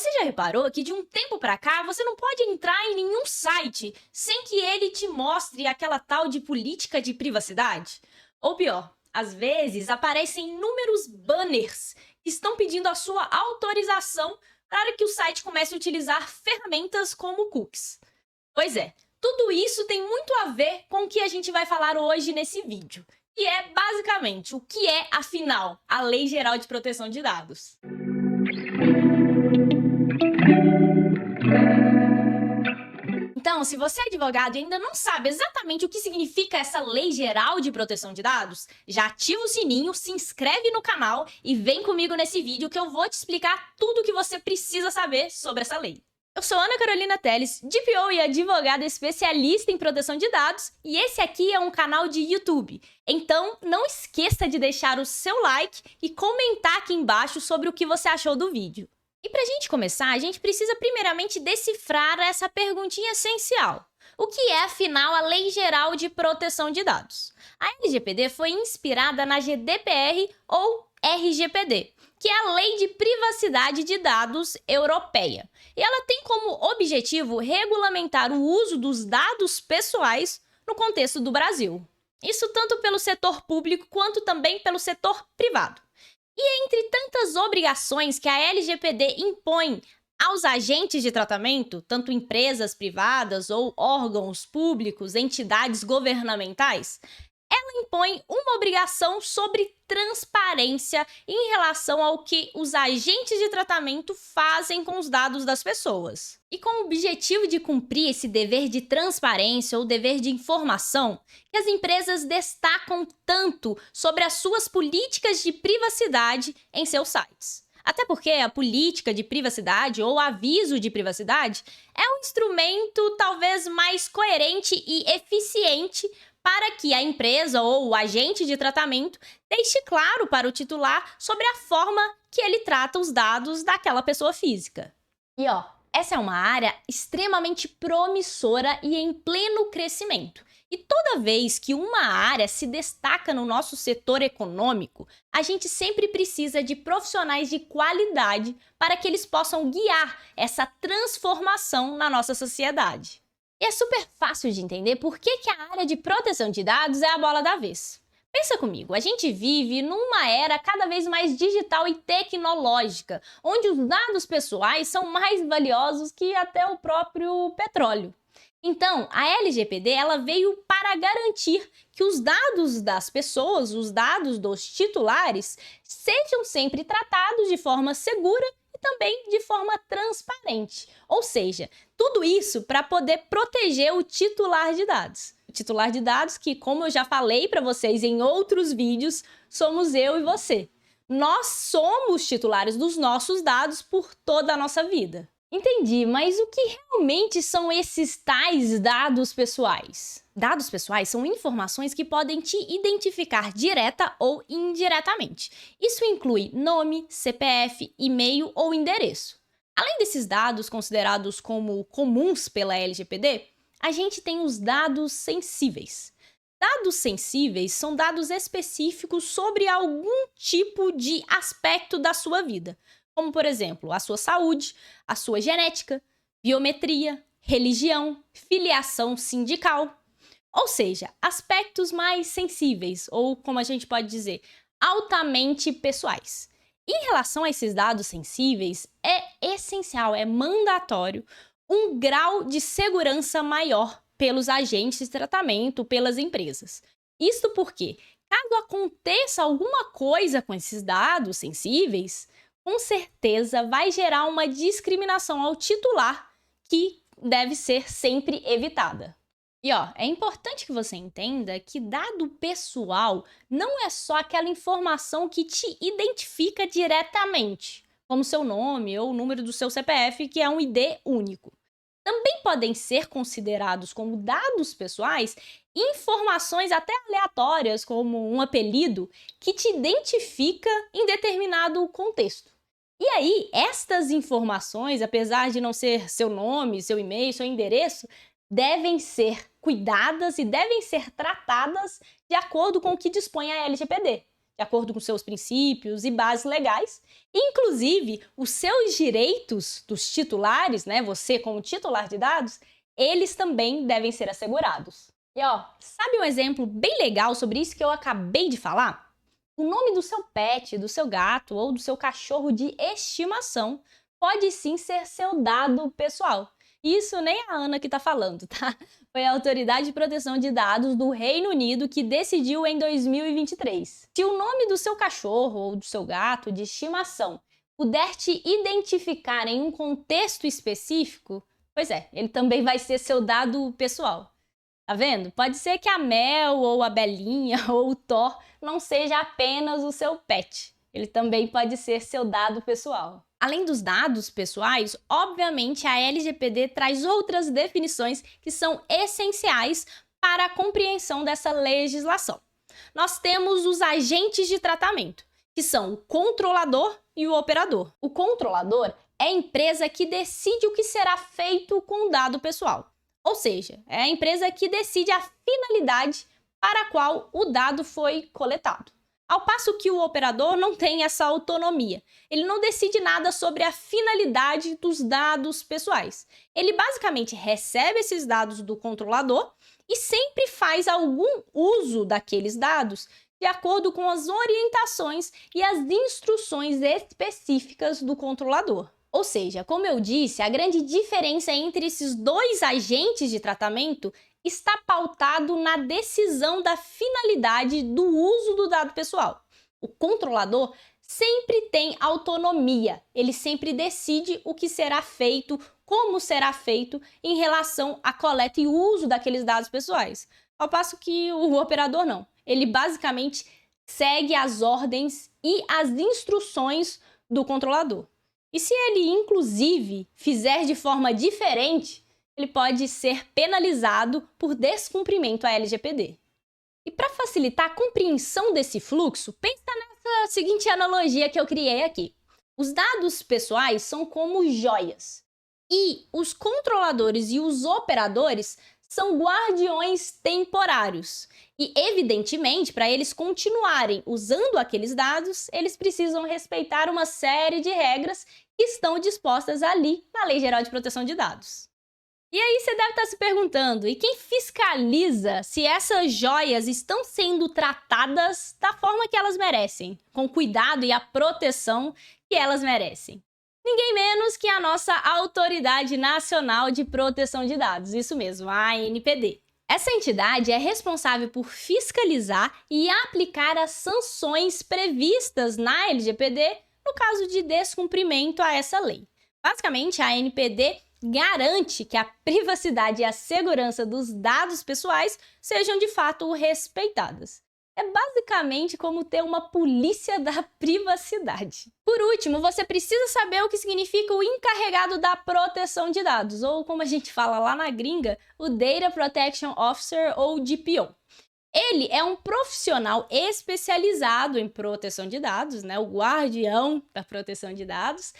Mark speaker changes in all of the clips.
Speaker 1: Você já reparou que de um tempo pra cá você não pode entrar em nenhum site sem que ele te mostre aquela tal de política de privacidade? Ou pior, às vezes aparecem inúmeros banners que estão pedindo a sua autorização para que o site comece a utilizar ferramentas como cookies. Pois é, tudo isso tem muito a ver com o que a gente vai falar hoje nesse vídeo, que é basicamente o que é, afinal, a Lei Geral de Proteção de Dados. Então, se você é advogado e ainda não sabe exatamente o que significa essa Lei Geral de Proteção de Dados, já ativa o sininho, se inscreve no canal e vem comigo nesse vídeo que eu vou te explicar tudo o que você precisa saber sobre essa lei. Eu sou Ana Carolina Teles, DPO e advogada especialista em proteção de dados, e esse aqui é um canal de YouTube. Então, não esqueça de deixar o seu like e comentar aqui embaixo sobre o que você achou do vídeo. E para a gente começar, a gente precisa primeiramente decifrar essa perguntinha essencial. O que é, afinal, a Lei Geral de Proteção de Dados? A LGPD foi inspirada na GDPR ou RGPD, que é a Lei de Privacidade de Dados Europeia. E ela tem como objetivo regulamentar o uso dos dados pessoais no contexto do Brasil. Isso tanto pelo setor público quanto também pelo setor privado. E entre tantas obrigações que a LGPD impõe aos agentes de tratamento, tanto empresas privadas ou órgãos públicos, entidades governamentais, ela impõe uma obrigação sobre transparência em relação ao que os agentes de tratamento fazem com os dados das pessoas. E com o objetivo de cumprir esse dever de transparência ou dever de informação, que as empresas destacam tanto sobre as suas políticas de privacidade em seus sites. Até porque a política de privacidade ou aviso de privacidade é um instrumento talvez mais coerente e eficiente para que a empresa ou o agente de tratamento deixe claro para o titular sobre a forma que ele trata os dados daquela pessoa física. E essa é uma área extremamente promissora e em pleno crescimento. E toda vez que uma área se destaca no nosso setor econômico, a gente sempre precisa de profissionais de qualidade para que eles possam guiar essa transformação na nossa sociedade. E é super fácil de entender por que a área de proteção de dados é a bola da vez. Pensa comigo, a gente vive numa era cada vez mais digital e tecnológica, onde os dados pessoais são mais valiosos que até o próprio petróleo. Então, a LGPD ela veio para garantir que os dados das pessoas, os dados dos titulares, sejam sempre tratados de forma segura e também de forma transparente. Ou seja, tudo isso para poder proteger o titular de dados. O titular de dados que, como eu já falei para vocês em outros vídeos, somos eu e você. Nós somos titulares dos nossos dados por toda a nossa vida. Entendi, mas o que realmente são esses tais dados pessoais? Dados pessoais são informações que podem te identificar direta ou indiretamente. Isso inclui nome, CPF, e-mail ou endereço. Além desses dados considerados como comuns pela LGPD, a gente tem os dados sensíveis. Dados sensíveis são dados específicos sobre algum tipo de aspecto da sua vida, como, por exemplo, a sua saúde, a sua genética, biometria, religião, filiação sindical. Ou seja, aspectos mais sensíveis, ou como a gente pode dizer, altamente pessoais. Em relação a esses dados sensíveis, é essencial, é mandatório, um grau de segurança maior pelos agentes de tratamento, pelas empresas. Isto porque, caso aconteça alguma coisa com esses dados sensíveis, com certeza vai gerar uma discriminação ao titular que deve ser sempre evitada. E é importante que você entenda que dado pessoal não é só aquela informação que te identifica diretamente, como seu nome ou o número do seu CPF, que é um ID único. Também podem ser considerados como dados pessoais informações até aleatórias, como um apelido, que te identifica em determinado contexto. E aí, estas informações, apesar de não ser seu nome, seu e-mail, seu endereço, devem ser cuidadas e devem ser tratadas de acordo com o que dispõe a LGPD. de acordo com seus princípios e bases legais. Inclusive, os seus direitos dos titulares, né, você como titular de dados, eles também devem ser assegurados. E ó, sabe um exemplo bem legal sobre isso que eu acabei de falar? O nome do seu pet, do seu gato ou do seu cachorro de estimação pode sim ser seu dado pessoal. Isso nem a Ana que tá falando, tá? Foi a Autoridade de Proteção de Dados do Reino Unido que decidiu em 2023. Se o nome do seu cachorro ou do seu gato de estimação puder te identificar em um contexto específico, pois é, ele também vai ser seu dado pessoal. Tá vendo? Pode ser que a Mel, ou a Belinha, ou o Thor não seja apenas o seu pet. Ele também pode ser seu dado pessoal. Além dos dados pessoais, obviamente a LGPD traz outras definições que são essenciais para a compreensão dessa legislação. Nós temos os agentes de tratamento, que são o controlador e o operador. O controlador é a empresa que decide o que será feito com o dado pessoal. Ou seja, é a empresa que decide a finalidade para a qual o dado foi coletado. Ao passo que o operador não tem essa autonomia. Ele não decide nada sobre a finalidade dos dados pessoais. Ele basicamente recebe esses dados do controlador e sempre faz algum uso daqueles dados de acordo com as orientações e as instruções específicas do controlador. Ou seja, como eu disse, a grande diferença entre esses dois agentes de tratamento está pautado na decisão da finalidade do uso do dado pessoal. O controlador sempre tem autonomia, ele sempre decide o que será feito, como será feito em relação à coleta e uso daqueles dados pessoais. Ao passo que o operador não. Ele basicamente segue as ordens e as instruções do controlador. E se ele, inclusive, fizer de forma diferente, ele pode ser penalizado por descumprimento à LGPD. E para facilitar a compreensão desse fluxo, pensa nessa seguinte analogia que eu criei aqui. Os dados pessoais são como joias, e os controladores e os operadores são guardiões temporários. E, evidentemente, para eles continuarem usando aqueles dados, eles precisam respeitar uma série de regras que estão dispostas ali na Lei Geral de Proteção de Dados. E aí você deve estar se perguntando, e quem fiscaliza se essas joias estão sendo tratadas da forma que elas merecem, com o cuidado e a proteção que elas merecem? Ninguém menos que a nossa Autoridade Nacional de Proteção de Dados, isso mesmo, a ANPD. Essa entidade é responsável por fiscalizar e aplicar as sanções previstas na LGPD no caso de descumprimento a essa lei. Basicamente, a ANPD garante que a privacidade e a segurança dos dados pessoais sejam de fato respeitadas. É basicamente como ter uma polícia da privacidade. Por último, você precisa saber o que significa o encarregado da proteção de dados, ou como a gente fala lá na gringa, o Data Protection Officer ou DPO. Ele é um profissional especializado em proteção de dados, né? O guardião da proteção de dados,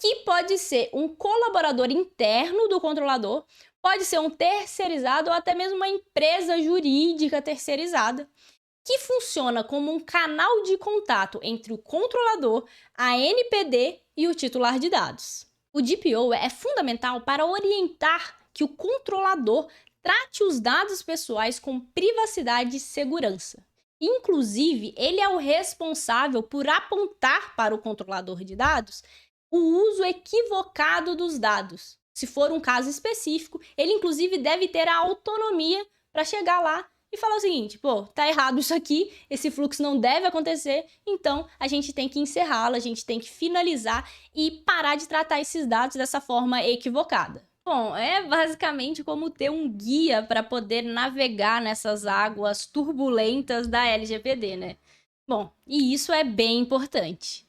Speaker 1: que pode ser um colaborador interno do controlador, pode ser um terceirizado ou até mesmo uma empresa jurídica terceirizada, que funciona como um canal de contato entre o controlador, a ANPD e o titular de dados. O DPO é fundamental para orientar que o controlador trate os dados pessoais com privacidade e segurança. Inclusive, ele é o responsável por apontar para o controlador de dados o uso equivocado dos dados. Se for um caso específico, ele inclusive deve ter a autonomia para chegar lá e falar o seguinte, pô, tá errado isso aqui, esse fluxo não deve acontecer, então a gente tem que encerrá-lo, a gente tem que finalizar e parar de tratar esses dados dessa forma equivocada. Bom, é basicamente como ter um guia para poder navegar nessas águas turbulentas da LGPD, né? Bom, e isso é bem importante.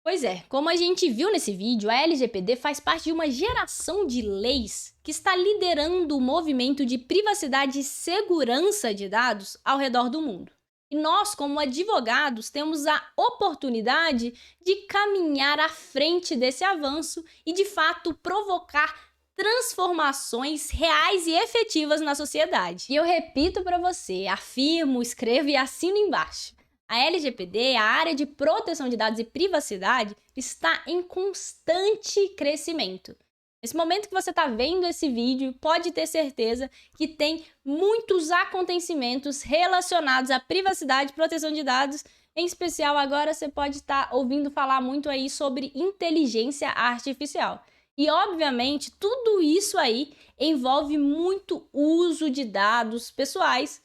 Speaker 1: Pois é, como a gente viu nesse vídeo, a LGPD faz parte de uma geração de leis que está liderando o movimento de privacidade e segurança de dados ao redor do mundo. E nós, como advogados, temos a oportunidade de caminhar à frente desse avanço e, de fato, provocar transformações reais e efetivas na sociedade. E eu repito para você, afirmo, escrevo e assino embaixo. A LGPD, a área de proteção de dados e privacidade, está em constante crescimento. Nesse momento que você está vendo esse vídeo, pode ter certeza que tem muitos acontecimentos relacionados à privacidade e proteção de dados. Em especial, agora você pode estar ouvindo falar muito aí sobre inteligência artificial. E, obviamente, tudo isso aí envolve muito uso de dados pessoais.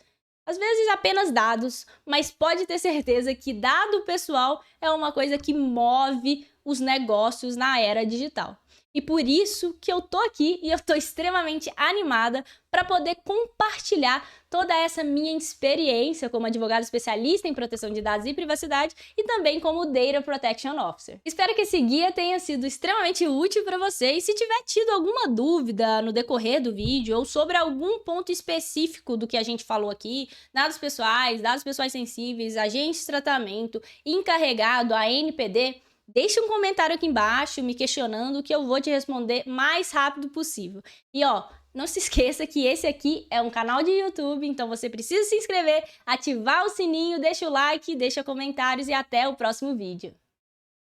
Speaker 1: Às vezes apenas dados, mas pode ter certeza que dado pessoal é uma coisa que move os negócios na era digital. E por isso que eu tô aqui e eu tô extremamente animada para poder compartilhar toda essa minha experiência como advogado especialista em proteção de dados e privacidade e também como Data Protection Officer. Espero que esse guia tenha sido extremamente útil para você e se tiver tido alguma dúvida no decorrer do vídeo ou sobre algum ponto específico do que a gente falou aqui, dados pessoais sensíveis, agentes de tratamento, encarregado, a NPD, deixa um comentário aqui embaixo me questionando que eu vou te responder mais rápido possível. E não se esqueça que esse aqui é um canal de YouTube, então você precisa se inscrever, ativar o sininho, deixa o like, deixa comentários e até o próximo vídeo.